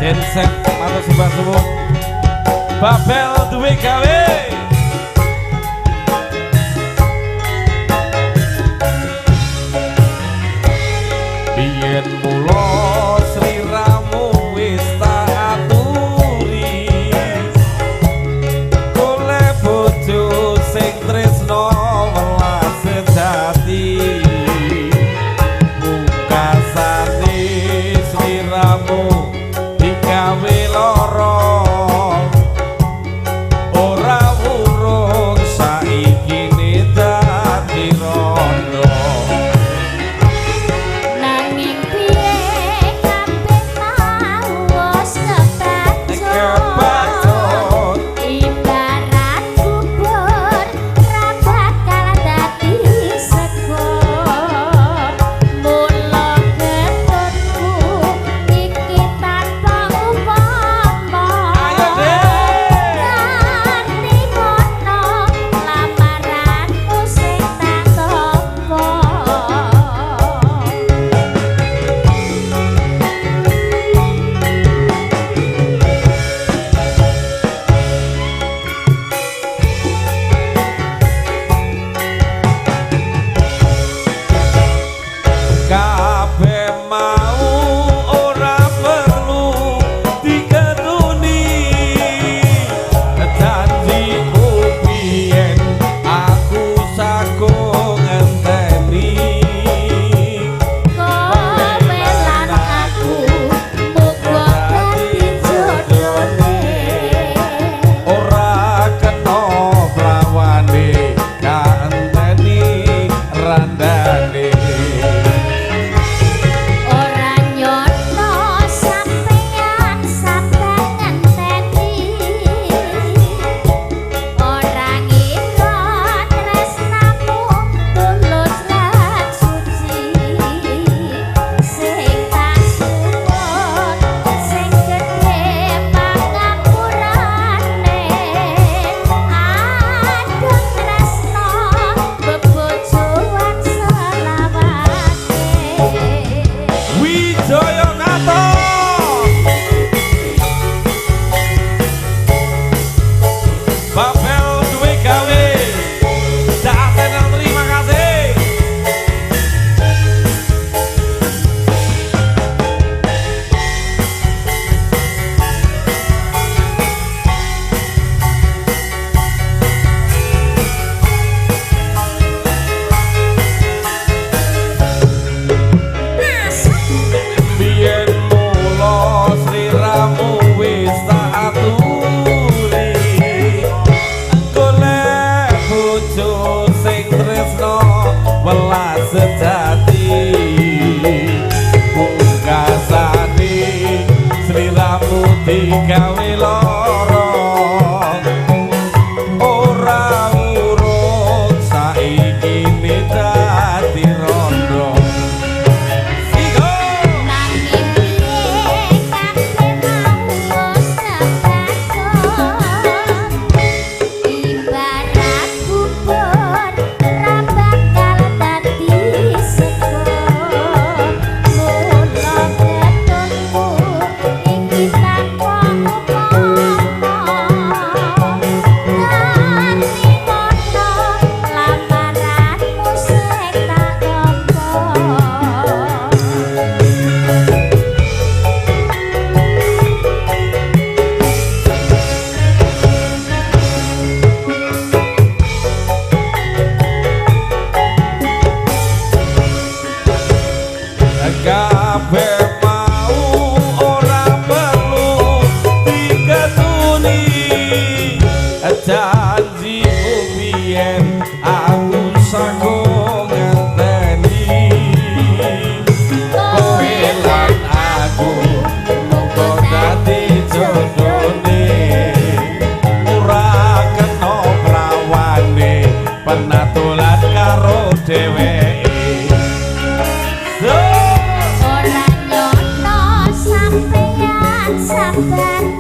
Genset matur sembah suwun Babel duwe gawe biyen mula sliramu wis tak aturi golek bojo sing tresno welas sejati mungkasane sliramu digawe lara ora urung saiki dadi rondo digawe lara ora urung saiki dadi rondo sigo nanging piye kabeh mau ibarat kubur ra bakal dadi sego mula ketonmu iki kabeh mau ora perlu diketuni janjimu biyen aku sago ngenteni kowe lan aku monggo dadi jodone ora kena prawane penatulan karo dheweke sabar